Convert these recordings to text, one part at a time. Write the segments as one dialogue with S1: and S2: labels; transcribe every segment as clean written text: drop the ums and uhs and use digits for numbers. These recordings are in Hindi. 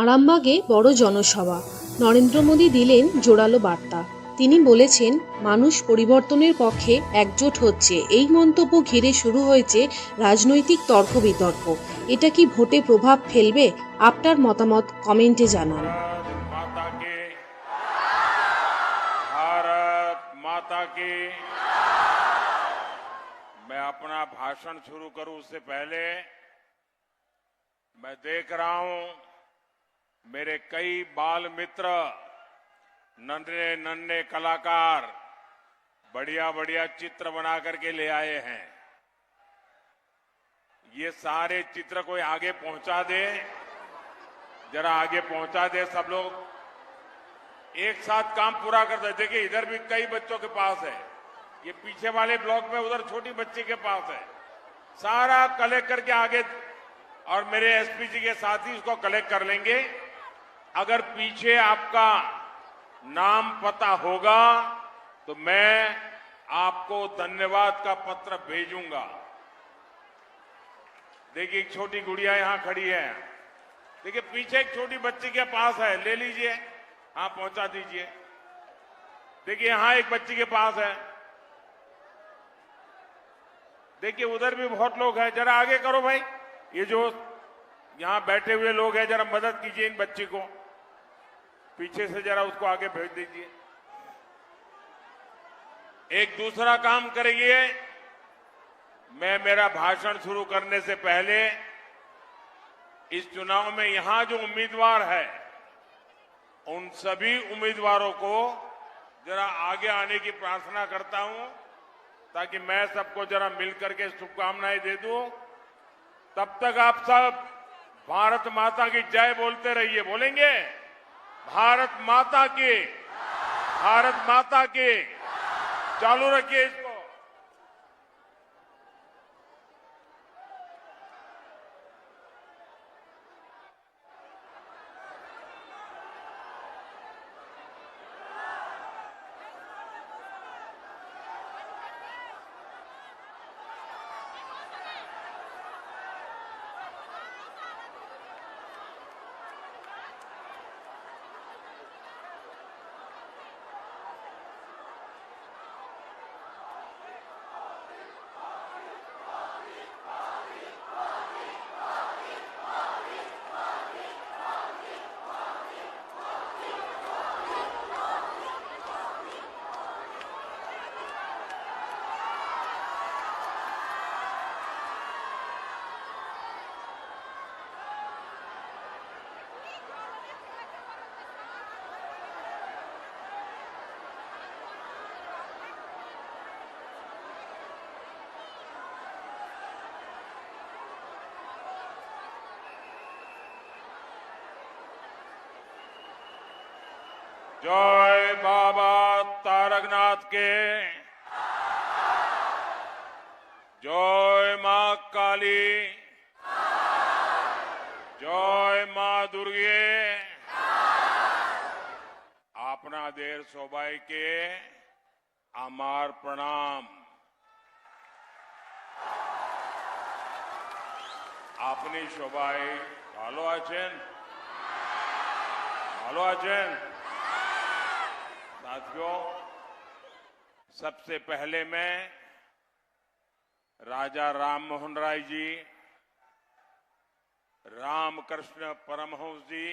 S1: আরামবাগে বড় জনসভা। নরেন্দ্র মোদী দিলেন জোরালো বার্তা। তিনি বলেছেন, মানুষ পরিবর্তনের পক্ষে একজোট হচ্ছে। এই মন্তব্য ঘিরে শুরু হয়েছে রাজনৈতিক তর্ক বিতর্ক। এটা কি ভোটে প্রভাব ফেলবে? আপনার মতামত কমেন্টে জানান।
S2: भारत माता की। मैं अपना भाषण शुरू करूं उससे पहले मैं देख रहा हूं मेरे कई बाल मित्र, नन्हे नन्हे कलाकार बढ़िया बढ़िया चित्र बना करके ले आए हैं। ये सारे चित्र कोई आगे पहुंचा दे, जरा आगे पहुंचा दे सब लोग। एक साथ काम पूरा कर दे। देखिए इधर भी कई बच्चों के पास है, ये पीछे वाले ब्लॉक में उधर छोटी बच्ची के पास है। सारा कलेक्ट करके आगे, और मेरे एसपी जी के साथ ही इसको कलेक्ट कर लेंगे। अगर पीछे आपका नाम पता होगा तो मैं आपको धन्यवाद का पत्र भेजूंगा। देखिए एक छोटी गुड़िया यहां खड़ी है, देखिए पीछे एक छोटी बच्ची के पास है, ले लीजिए, हाँ पहुंचा दीजिए। देखिए यहां एक बच्ची के पास है, देखिए उधर भी बहुत लोग हैं। जरा आगे करो भाई, ये जो यहां बैठे हुए लोग हैं जरा मदद कीजिए इन बच्ची को, पीछे से जरा उसको आगे भेज दीजिए। एक दूसरा काम करिए, मैं मेरा भाषण शुरू करने से पहले इस चुनाव में यहां जो उम्मीदवार है उन सभी उम्मीदवारों को जरा आगे आने की प्रार्थना करता हूं, ताकि मैं सबको जरा मिलकर के शुभकामनाएं दे दूं। तब तक आप सब भारत माता की जय बोलते रहिए। बोलेंगे भारत माता की, भारत माता की। चालू रखिए इसको। जय बाबा तारकनाथ के, जय मां काली, जय मां दुर्गे। अपना देर सौभाई के আমার প্রণাম। আপনি সবাই ভালো আছেন? ভালো আছেন? साथियों, सबसे पहले मैं राजा राम मोहन राय जी, रामकृष्ण परमहंस जी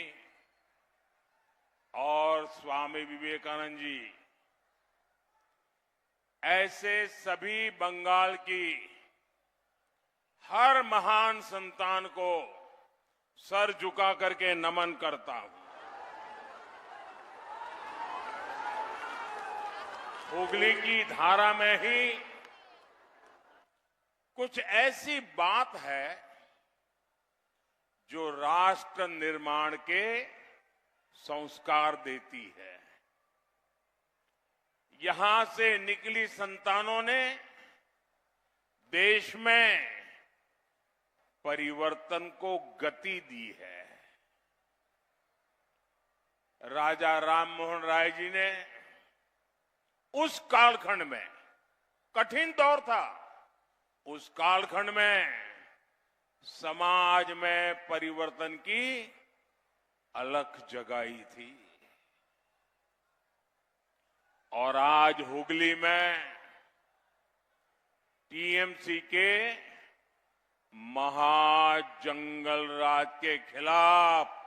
S2: और स्वामी विवेकानंद जी, ऐसे सभी बंगाल की हर महान संतान को सर झुका करके नमन करता हूं। हुगली की धारा में ही कुछ ऐसी बात है जो राष्ट्र निर्माण के संस्कार देती है। यहां से निकली संतानों ने देश में परिवर्तन को गति दी है। राजा राम मोहन राय जी ने उस कालखंड में, कठिन दौर था, उस कालखंड में समाज में परिवर्तन की अलख जगाई थी। और आज हुगली में टीएमसी के महाजंगल राज के खिलाफ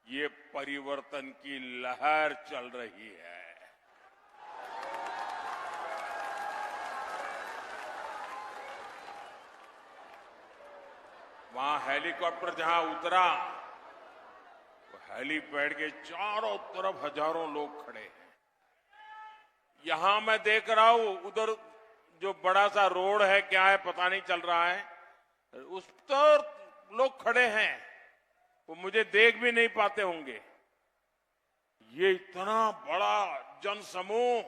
S2: ये परिवर्तन की लहर चल रही है। वहां हेलीकॉप्टर जहां उतरा, हेलीपैड के चारों तरफ हजारों लोग खड़े हैं। यहां मैं देख रहा हूं, उधर जो बड़ा सा रोड है, क्या है पता नहीं चल रहा है, उस पर लोग खड़े हैं, वो मुझे देख भी नहीं पाते होंगे। ये इतना बड़ा जनसमूह,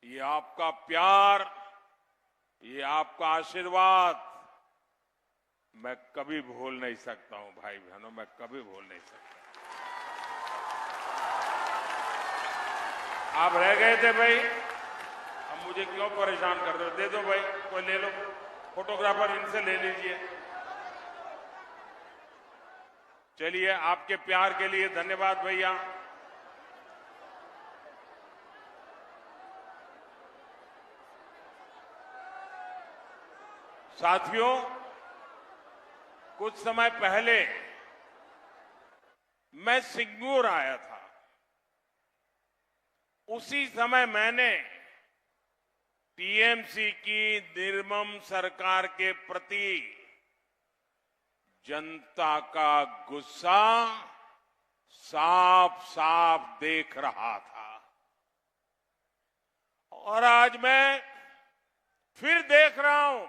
S2: ये आपका प्यार, ये आपका आशीर्वाद मैं कभी भूल नहीं सकता हूं भाई बहनों, मैं कभी भूल नहीं सकता। आप रह गए थे भाई, अब मुझे क्यों परेशान कर रहे हो? दे दो भाई, कोई ले लो, फोटोग्राफर इनसे ले लीजिए। चलिए, आपके प्यार के लिए धन्यवाद भैया। साथियों, कुछ समय पहले मैं सिंगूर आया था। उसी समय मैंने टीएमसी की निर्मम सरकार के प्रति जनता का गुस्सा साफ साफ देख रहा था। और आज मैं फिर देख रहा हूं,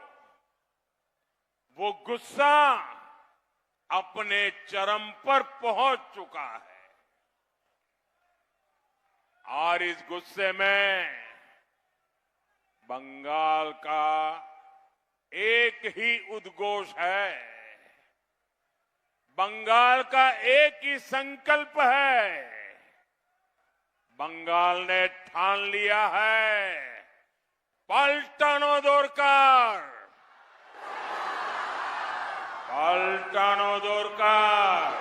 S2: वो गुस्सा अपने चरम पर पहुंच चुका है। और इस गुस्से में बंगाल का एक ही उद्घोष है, बंगाल का एक ही संकल्प है। बंगाल ने ठान लिया है, पलटानो दोरकार, पलटानो दोरकार,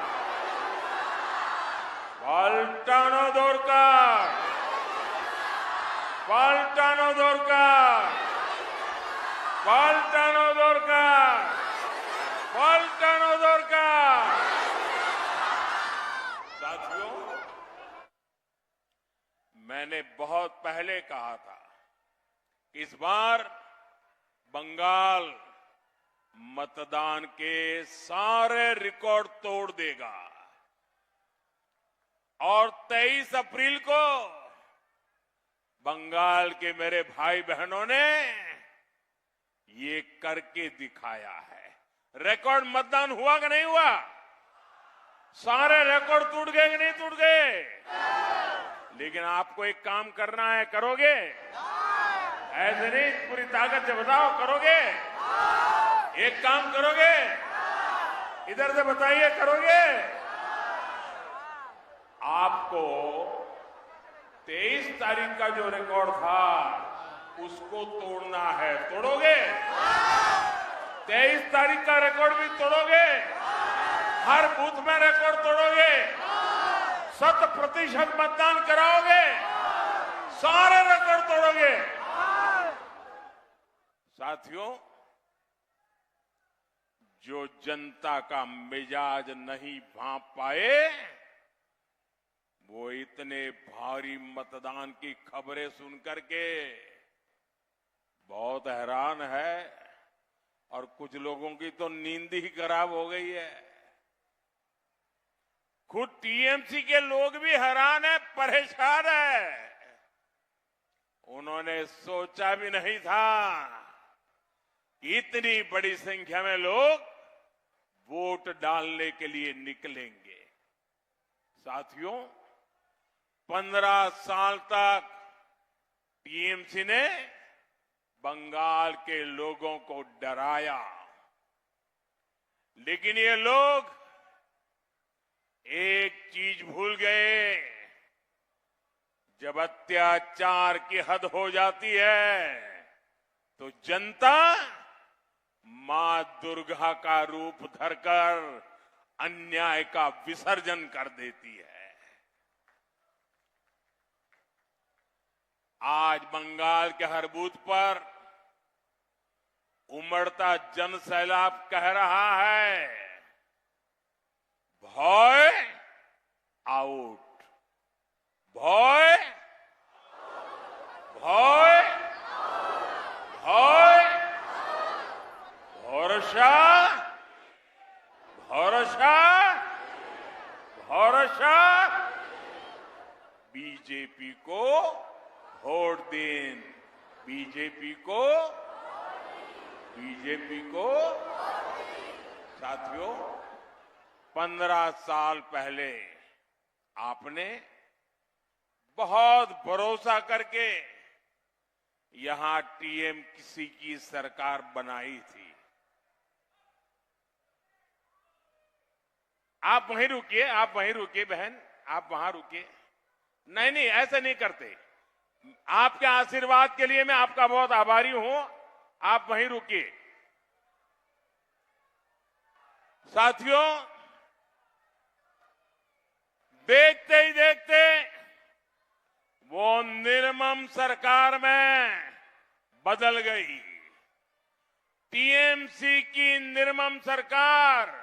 S2: पलटानो दोरकार, पलटानो दोरकार, पलटानो दोरकार, पलटानो दोरकार। साथियों, मैंने बहुत पहले कहा था, इस बार बंगाल मतदान के सारे रिकॉर्ड तोड़ देगा और 23 अप्रैल को बंगाल के मेरे भाई बहनों ने ये करके दिखाया है। रिकॉर्ड मतदान हुआ कि नहीं हुआ? सारे रिकॉर्ड टूट गए कि नहीं टूट गए? लेकिन आपको एक काम करना है, करोगे? ऐसे नहीं, पूरी ताकत से बताओ, करोगे? एक काम करोगे? इधर से बताइए, करोगे? आपको 23 तारीख का जो रिकॉर्ड था उसको तोड़ना है। तोड़ोगे? 23 तारीख का रिकॉर्ड भी तोड़ोगे? हर बूथ में रिकॉर्ड तोड़ोगे? 100% मतदान कराओगे? सारे रिकॉर्ड तोड़ोगे? साथियों, जो जनता का मिजाज नहीं भांप पाए, वो इतने भारी मतदान की खबरें सुनकर के बहुत हैरान है। और कुछ लोगों की तो नींद ही खराब हो गई है। खुद टीएमसी के लोग भी हैरान है, परेशान है। उन्होंने सोचा भी नहीं था कि इतनी बड़ी संख्या में लोग वोट डालने के लिए निकलेंगे। साथियों, 15 साल तक टीएमसी ने बंगाल के लोगों को डराया, लेकिन ये लोग एक चीज भूल गए, जब अत्याचार की हद हो जाती है तो जनता मां दुर्गा का रूप धरकर अन्याय का विसर्जन कर देती है। आज बंगाल के हर बूथ पर उमड़ता जन सैलाब कह रहा है, भय आउट, भय भय भय, भरोसा भरोसा भरोसा, बीजेपी को वोट दें, बीजेपी को साथियों, 15 साल पहले आपने बहुत भरोसा करके यहां टीएमसी की सरकार बनाई थी। आप वहीं रुकिए बहन, आप वहां रुकिए। नहीं, ऐसा नहीं करते। आपके आशीर्वाद के लिए मैं आपका बहुत आभारी हूं। आप वहीं रुकिए। साथियों, देखते ही देखते वो निर्मम सरकार में बदल गई। टीएमसी की निर्मम सरकार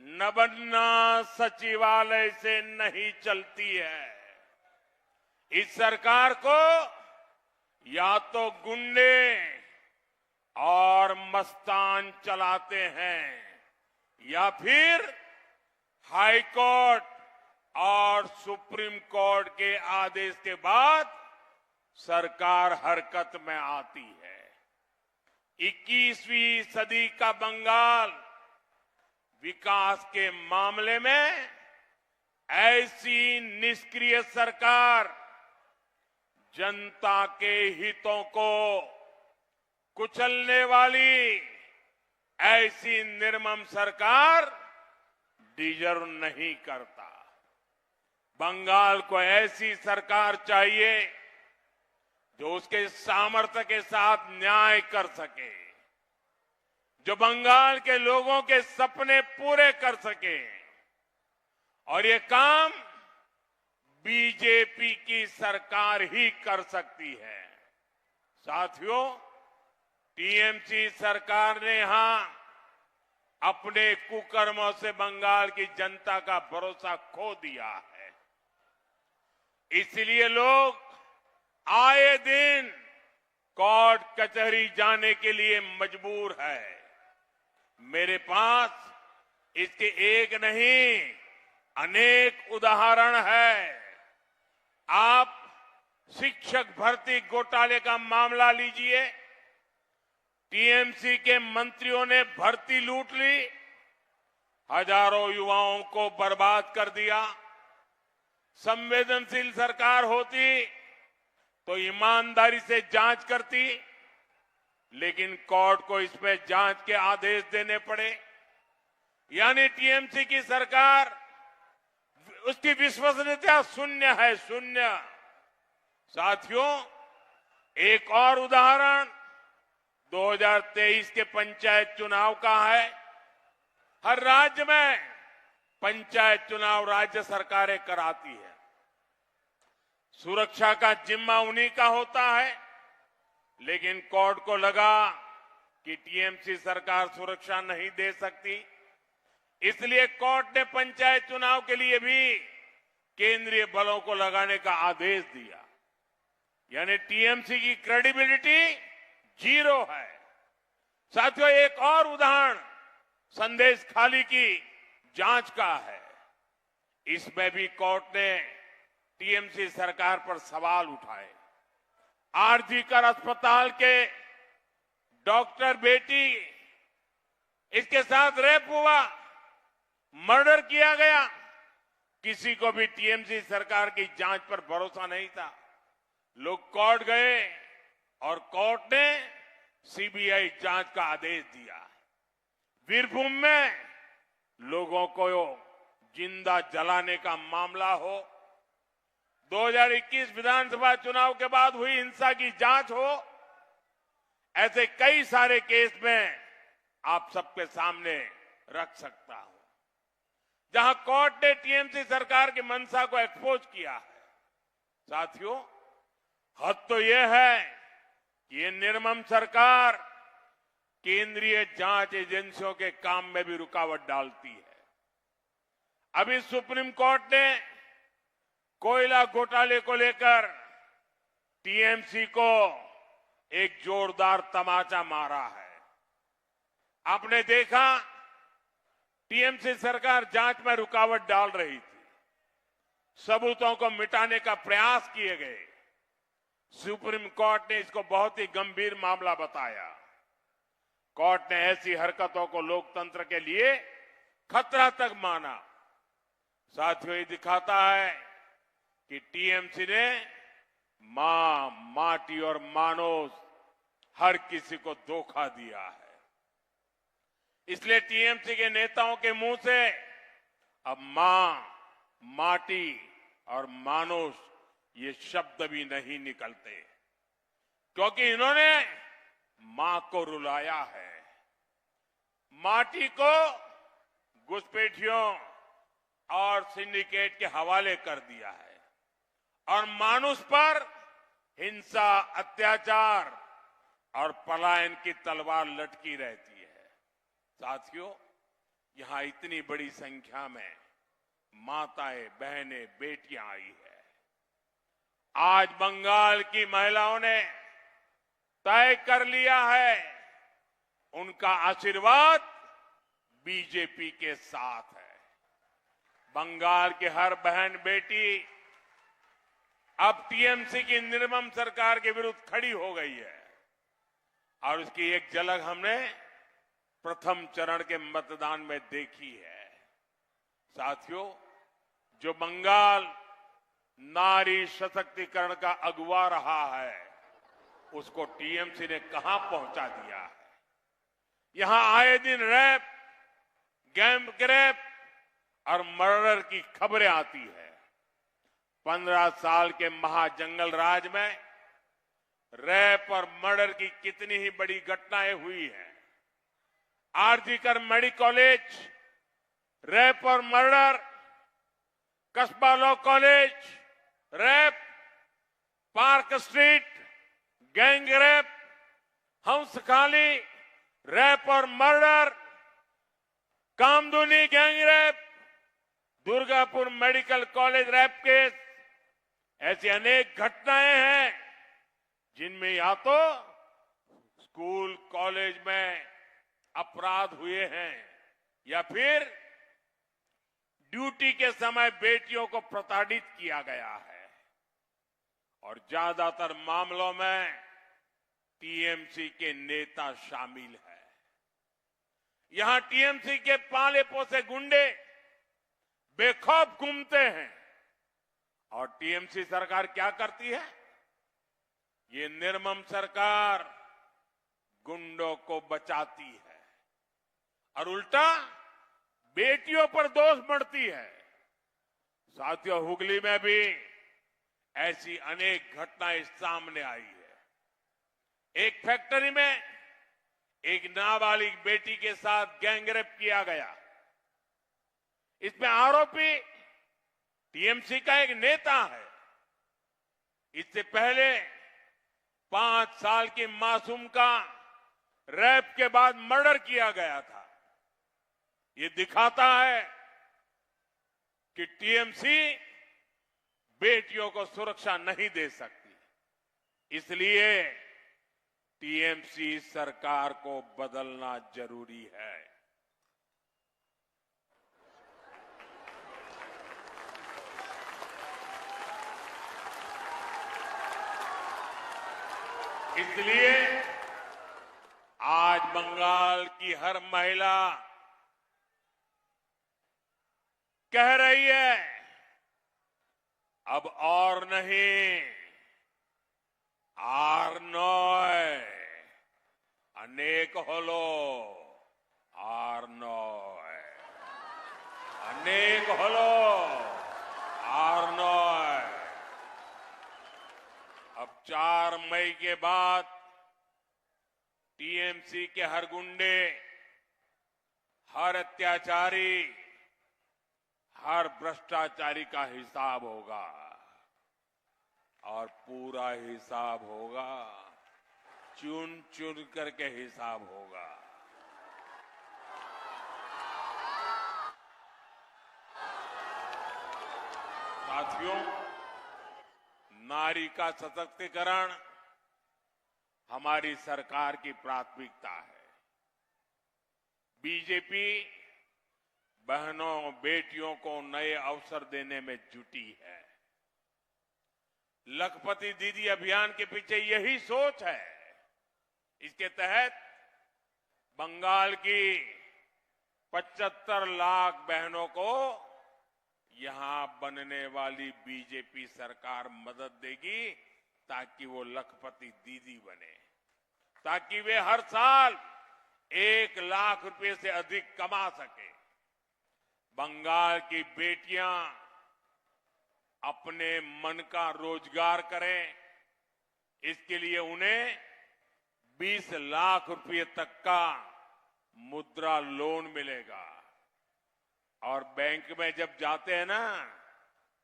S2: नबन्ना सचिवालय से नहीं चलती है। इस सरकार को या तो गुंडे और मस्तान चलाते हैं या फिर हाई कोर्ट और सुप्रीम कोर्ट के आदेश के बाद सरकार हरकत में आती है। 21वीं सदी का बंगाल विकास के मामले में ऐसी निष्क्रिय सरकार जनता के हितों को कुचलने वाली ऐसी निर्मम सरकार डिजर्व नहीं करता। बंगाल को ऐसी सरकार चाहिए जो उसके सामर्थ्य के साथ न्याय कर सके, जो बंगाल के लोगों के सपने पूरे कर सके। और ये काम बीजेपी की सरकार ही कर सकती है। साथियों, टीएमसी सरकार ने यहां अपने कुकर्मों से बंगाल की जनता का भरोसा खो दिया है। इसलिए लोग आए दिन कोर्ट कचहरी जाने के लिए मजबूर है। मेरे पास इसके एक नहीं अनेक उदाहरण है। आप शिक्षक भर्ती घोटाले का मामला लीजिए। टीएमसी के मंत्रियों ने भर्ती लूट ली, हजारों युवाओं को बर्बाद कर दिया। संवेदनशील सरकार होती तो ईमानदारी से जांच करती, लेकिन कोर्ट को इसमें जांच के आदेश देने पड़े। यानी टीएमसी की सरकार, उसकी विश्वसनीयता शून्य है, शून्य। साथियों, एक और उदाहरण 2023 के पंचायत चुनाव का है। हर राज्य में पंचायत चुनाव राज्य सरकारें कराती है। सुरक्षा का जिम्मा उन्हीं का होता है, लेकिन कोर्ट को लगा कि टीएमसी सरकार सुरक्षा नहीं दे सकती, इसलिए कोर्ट ने पंचायत चुनाव के लिए भी केंद्रीय बलों को लगाने का आदेश दिया। यानी टीएमसी की क्रेडिबिलिटी जीरो है। साथियों, एक और उदाहरण संदेश खाली की जांच का है। इसमें भी कोर्ट ने टीएमसी सरकार पर सवाल उठाए। आरजीकर अस्पताल के डॉक्टर बेटी, इसके साथ रेप हुआ, मर्डर किया गया। किसी को भी टीएमसी सरकार की जांच पर भरोसा नहीं था। लोग कोर्ट गए और कोर्ट ने सीबीआई जांच का आदेश दिया। वीरभूम में लोगों को जिंदा जलाने का मामला हो, 2021 विधानसभा चुनाव के बाद हुई हिंसा की जांच हो, ऐसे कई सारे केस में आप सबके सामने रख सकता हूं। जहां कोर्ट ने टीएमसी सरकार की मंशा को एक्सपोज किया है। साथियों, हद तो यह है कि ये निर्मम सरकार केंद्रीय जांच एजेंसियों के काम में भी रुकावट डालती है। अभी सुप्रीम कोर्ट ने कोयला घोटाले को लेकर टीएमसी को एक जोरदार तमाचा मारा है। आपने देखा, टीएमसी सरकार जांच में रुकावट डाल रही थी, सबूतों को मिटाने का प्रयास किए गए। सुप्रीम कोर्ट ने इसको बहुत ही गंभीर मामला बताया। कोर्ट ने ऐसी हरकतों को लोकतंत्र के लिए खतरा तक माना। साथियों, ये दिखाता है कि टीएमसी ने मां, माटी और मानोस हर किसी को धोखा दिया है। इसलिए टीएमसी के नेताओं के मुंह से अब मां, माटी और मानुष ये शब्द भी नहीं निकलते, क्योंकि इन्होंने मां को रुलाया है। माटी को घुसपैठियों और सिंडिकेट के हवाले कर दिया है और मानुष पर हिंसा, अत्याचार और पलायन की तलवार लटकी रहती है। साथियों, यहां इतनी बड़ी संख्या में माताएं, बहनें, बेटियां आई है। आज बंगाल की महिलाओं ने तय कर लिया है, उनका आशीर्वाद बीजेपी के साथ है। बंगाल की हर बहन बेटी अब टीएमसी की निर्मम सरकार के विरुद्ध खड़ी हो गई है और उसकी एक झलक हमने प्रथम चरण के मतदान में देखी है। साथियों, जो बंगाल नारी सशक्तिकरण का अगुवा रहा है, उसको टीएमसी ने कहां पहुंचा दिया है। यहां आए दिन रेप, गैंग रेप और मर्डर की खबरें आती है। 15 साल के महाजंगल राज में रेप और मर्डर की कितनी ही बड़ी घटनाएं हुई हैं। आरजीकर मेडिकल कॉलेज, रेप और murder, Kasba law college, rape, park street, gang rape, Hanskhali, rape और murder, Kamduni gang rape, Durgapur medical college rape case, ऐसी अनेक घटनाएं हैं जिनमें या तो स्कूल, कॉलेज में अपराध हुए हैं या फिर ड्यूटी के समय बेटियों को प्रताड़ित किया गया है। और ज्यादातर मामलों में टीएमसी के नेता शामिल हैं। यहां टीएमसी के पाले पोसे गुंडे बेखौफ घूमते हैं और टीएमसी सरकार क्या करती है? ये निर्मम सरकार गुंडों को बचाती है और उल्टा बेटियों पर दोष मढ़ती है। साथियों, हुगली में भी ऐसी अनेक घटनाएं सामने आई है। एक फैक्ट्री में एक नाबालिग बेटी के साथ गैंगरेप किया गया। इसमें आरोपी टीएमसी का एक नेता है। इससे पहले 5 साल की मासूम का रेप के बाद मर्डर किया गया था। ये दिखाता है कि टीएमसी बेटियों को सुरक्षा नहीं दे सकती। इसलिए टीएमसी सरकार को बदलना जरूरी है। इसलिए आज बंगाल की हर महिला कह रही है, अब और नहीं, आर नॉय, अनेक होलो, आर नॉय, अनेक होलो, आर नॉय। अब 4 मई के बाद टीएमसी के हर गुंडे, हर अत्याचारी, हर भ्रष्टाचारी का हिसाब होगा और पूरा हिसाब होगा, चुन चुन करके हिसाब होगा। साथियों, नारी का सशक्तिकरण हमारी सरकार की प्राथमिकता है। बीजेपी बहनों बेटियों को नए अवसर देने में जुटी है। लखपति दीदी अभियान के पीछे यही सोच है। इसके तहत बंगाल की 75 लाख बहनों को यहां बनने वाली बीजेपी सरकार मदद देगी ताकि वो लखपति दीदी बने, ताकि वे हर साल 1 लाख रुपए से अधिक कमा सके। बंगाल की बेटियां अपने मन का रोजगार करें, इसके लिए उन्हें 20 लाख रुपए तक का मुद्रा लोन मिलेगा। और बैंक में जब जाते हैं ना,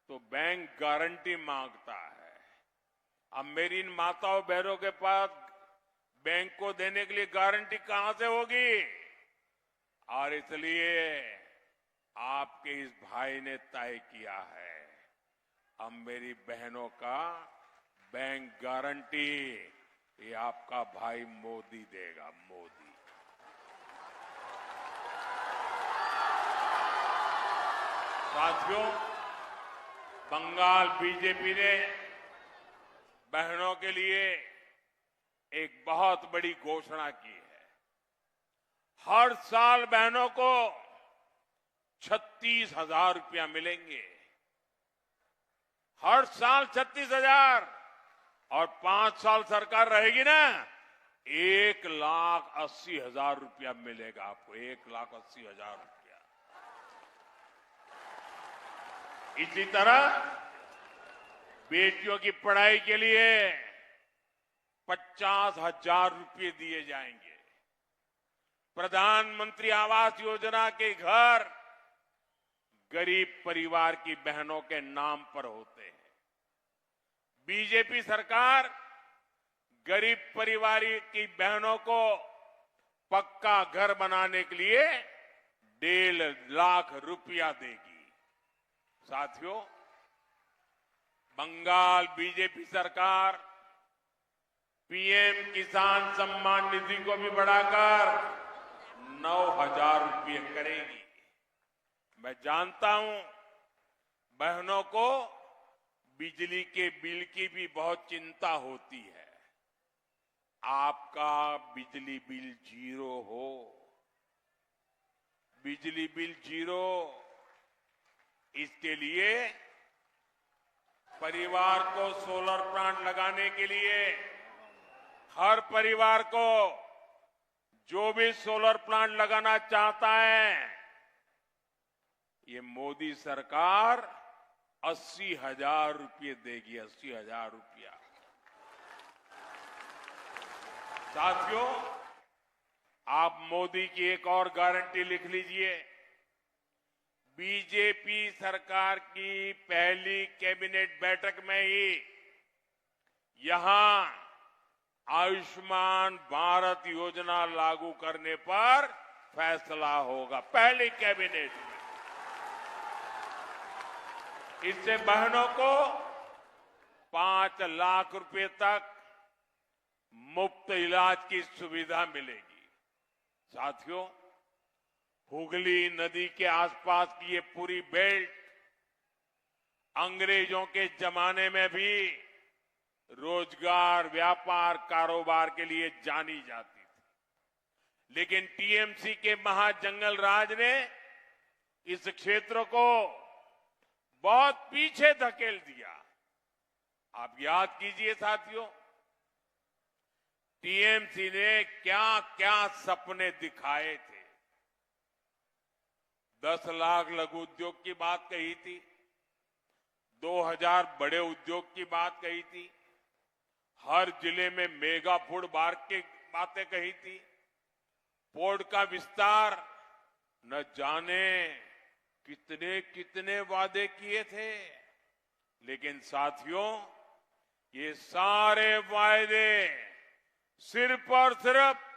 S2: तो बैंक गारंटी मांगता है। अब मेरी इन माताओं बहनों के पास बैंक को देने के लिए गारंटी कहां से होगी? और इसलिए आपके इस भाई ने तय किया है, अब मेरी बहनों का बैंक गारंटी ये आपका भाई मोदी देगा, मोदी। साथियों, बंगाल बीजेपी ने बहनों के लिए एक बहुत बड़ी घोषणा की है। हर साल बहनों को 36,000 रुपया मिलेंगे, हर साल 36,000, और 5 साल सरकार रहेगी ना, 1,80,000 रुपया मिलेगा आपको, 1,80,000 रुपया। इसी तरह बेटियों की पढ़ाई के लिए 50,000 रुपये दिए जाएंगे। प्रधानमंत्री आवास योजना के घर गरीब परिवार की बहनों के नाम पर होते हैं। बीजेपी सरकार गरीब परिवार की बहनों को पक्का घर बनाने के लिए 1.5 लाख रुपया देगी। साथियों, बंगाल बीजेपी सरकार पीएम किसान सम्मान निधि को भी बढ़ाकर 9,000 रुपये करेगी। मैं जानता हूं बहनों को बिजली के बिल की भी बहुत चिंता होती है। आपका बिजली बिल 0 हो, बिजली बिल 0, इसके लिए परिवार को सोलर प्लांट लगाने के लिए हर परिवार को जो भी सोलर प्लांट लगाना चाहता है, ये मोदी सरकार 80,000 रुपये देगी, 80,000 रुपया। साथियों, आप मोदी की एक और गारंटी लिख लीजिए। बीजेपी सरकार की पहली कैबिनेट बैठक में ही यहां आयुष्मान भारत योजना लागू करने पर फैसला होगा, पहली कैबिनेट में। इससे बहनों को 5 लाख रुपए तक मुफ्त इलाज की सुविधा मिलेगी। साथियों, हुगली नदी के आसपास की ये पूरी बेल्ट अंग्रेजों के जमाने में भी रोजगार, व्यापार, कारोबार के लिए जानी जाती थी, लेकिन टीएमसी के महाजंगल राज ने इस क्षेत्र को बहुत पीछे धकेल दिया। आप याद कीजिए साथियों, टीएमसी ने क्या क्या सपने दिखाए थे। 10 लाख लघु उद्योग की बात कही थी, 2000 बड़े उद्योग की बात कही थी, हर जिले में मेगा फूड पार्क की बातें कही थी, पोर्ट का विस्तार, न जाने कितने कितने वादे किए थे, लेकिन साथियों ये सारे वायदे सिर्फ और सिर्फ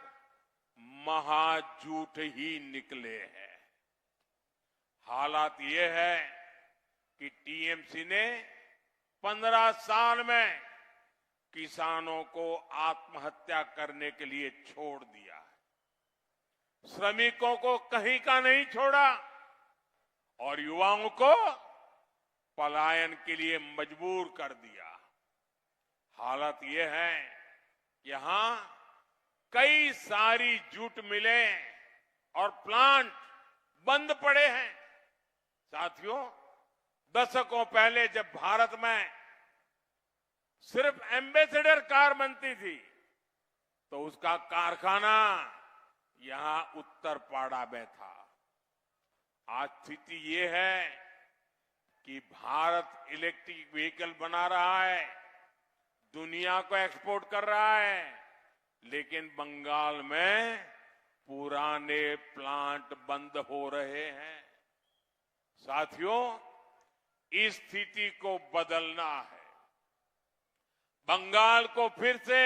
S2: महाझूठ ही निकले हैं। हालात ये है कि टीएमसी ने 15 साल में किसानों को आत्महत्या करने के लिए छोड़ दिया, श्रमिकों को कहीं का नहीं छोड़ा और युवाओं को पलायन के लिए मजबूर कर दिया। हालत यह है कि यहां कई सारी जूट मिलें और प्लांट बंद पड़े हैं। साथियों, दशकों पहले जब भारत में सिर्फ एम्बेसडर कार बनती थी तो उसका कारखाना यहां उत्तरपाड़ा में था। आज स्थिति ये है कि भारत इलेक्ट्रिक व्हीकल बना रहा है, दुनिया को एक्सपोर्ट कर रहा है, लेकिन बंगाल में पुराने प्लांट बंद हो रहे हैं। साथियों, इस स्थिति को बदलना है। बंगाल को फिर से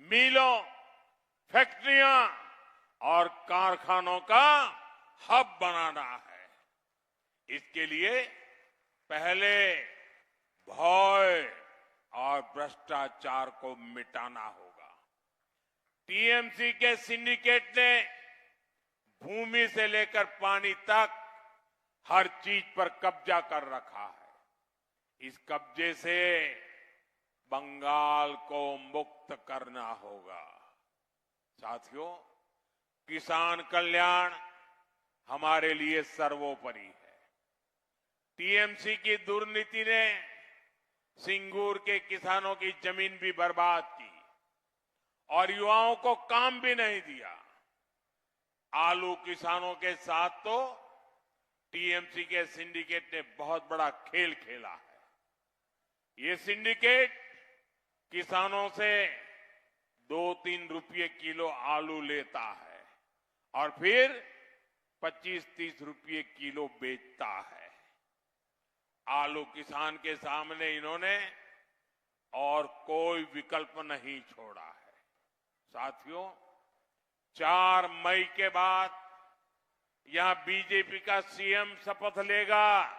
S2: मिलों, फैक्ट्रियां और कारखानों का हब बनाना है। इसके लिए पहले भय और भ्रष्टाचार को मिटाना होगा। टीएमसी के सिंडिकेट ने भूमि से लेकर पानी तक हर चीज पर कब्जा कर रखा है। इस कब्जे से बंगाल को मुक्त करना होगा। साथियों, किसान कल्याण हमारे लिए सर्वोपरि है। टीएमसी की दुर्नीति ने सिंगूर के किसानों की जमीन भी बर्बाद की और युवाओं को काम भी नहीं दिया। आलू किसानों के साथ तो टीएमसी के सिंडिकेट ने बहुत बड़ा खेल खेला है। ये सिंडिकेट किसानों से 2-3 रुपये किलो आलू लेता है और फिर 25-30 रुपये किलो बेचता है। आलू किसान के सामने इन्होंने और कोई विकल्प नहीं छोड़ा है। साथियों, 4 मई के बाद यहां बीजेपी का सीएम शपथ लेगा,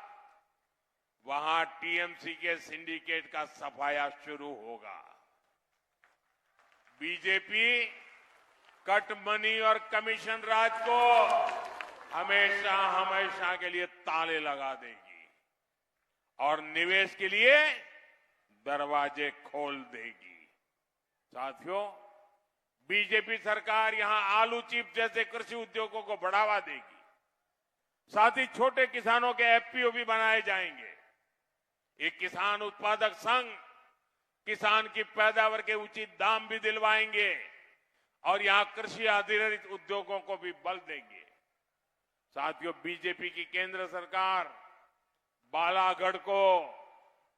S2: वहां टीएमसी के सिंडिकेट का सफाया शुरू होगा। बीजेपी कट मनी और कमीशन राज को हमेशा हमेशा के लिए ताले लगा देगी और निवेश के लिए दरवाजे खोल देगी। साथियों, बीजेपी सरकार यहां आलू चिप्स जैसे कृषि उद्योगों को बढ़ावा देगी। साथ ही छोटे किसानों के एफपीओ भी बनाए जाएंगे। एक किसान उत्पादक संघ किसान की पैदावार के उचित दाम भी दिलवाएंगे और यहां कृषि आधारित उद्योगों को भी बल देंगे। साथियों, बीजेपी की केंद्र सरकार बालागढ़ को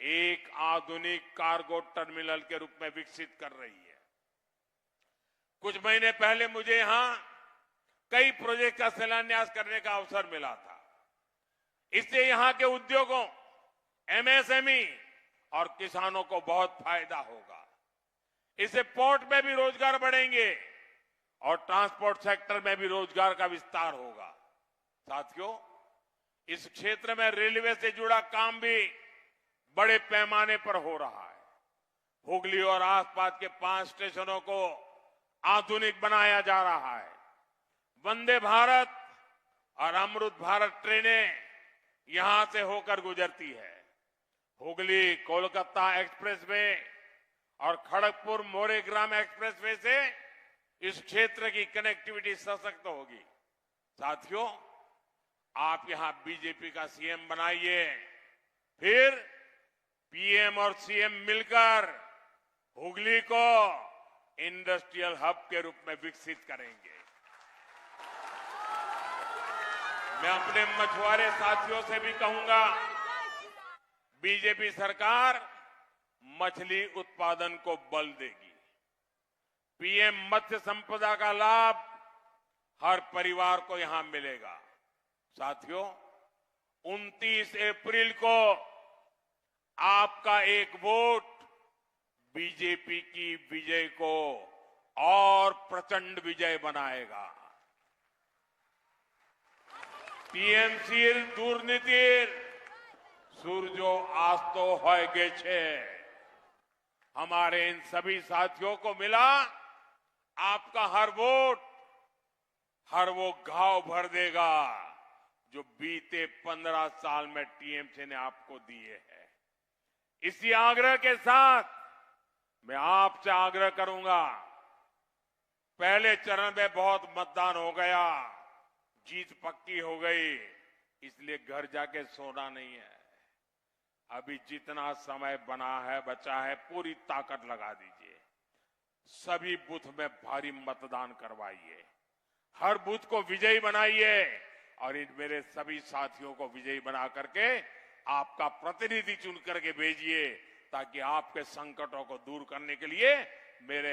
S2: एक आधुनिक कार्गो टर्मिनल के रूप में विकसित कर रही है। कुछ महीने पहले मुझे यहां कई प्रोजेक्ट का शिलान्यास करने का अवसर मिला था। इससे यहां के उद्योगों, एमएसएमई और किसानों को बहुत फायदा होगा। इससे पोर्ट में भी रोजगार बढ़ेंगे और ट्रांसपोर्ट सेक्टर में भी रोजगार का विस्तार होगा। साथियों, इस क्षेत्र में रेलवे से जुड़ा काम भी बड़े पैमाने पर हो रहा है। हुगली और आसपास के 5 स्टेशनों को आधुनिक बनाया जा रहा है। वंदे भारत और अमृत भारत ट्रेनें यहां से होकर गुजरती है। हुगली कोलकाता एक्सप्रेसवे और खड़गपुर मोरेग्राम एक्सप्रेसवे से इस क्षेत्र की कनेक्टिविटी सशक्त होगी। साथियों, आप यहां बीजेपी का सीएम बनाइए, फिर पीएम और सीएम मिलकर हुगली को इंडस्ट्रियल हब के रूप में विकसित करेंगे। मैं अपने मछुआरे साथियों से भी कहूंगा, बीजेपी सरकार मछली उत्पादन को बल देगी। पीएम मत्स्य संपदा का लाभ हर परिवार को यहां मिलेगा। साथियों, 29 अप्रैल को आपका एक वोट बीजेपी की विजय को और प्रचंड विजय बनाएगा। टीएमसीर दुर्नीतिर सूरजो आस्तो होगे छे। हमारे इन सभी साथियों को मिला आपका हर वोट हर वो घाव भर देगा जो बीते 15 साल में टीएमसी ने आपको दिए हैं। इसी आग्रह के साथ मैं आपसे आग्रह करूंगा, पहले चरण में बहुत मतदान हो गया, जीत पक्की हो गई, इसलिए घर जाके सोना नहीं है। अभी जितना समय बचा है पूरी ताकत लगा दीजिए। सभी बूथ में भारी मतदान करवाइए, हर बूथ को विजयी बनाइए और इन मेरे सभी साथियों को विजयी बना करके आपका प्रतिनिधि चुन करके भेजिए ताकि आपके संकटों को दूर करने के लिए मेरे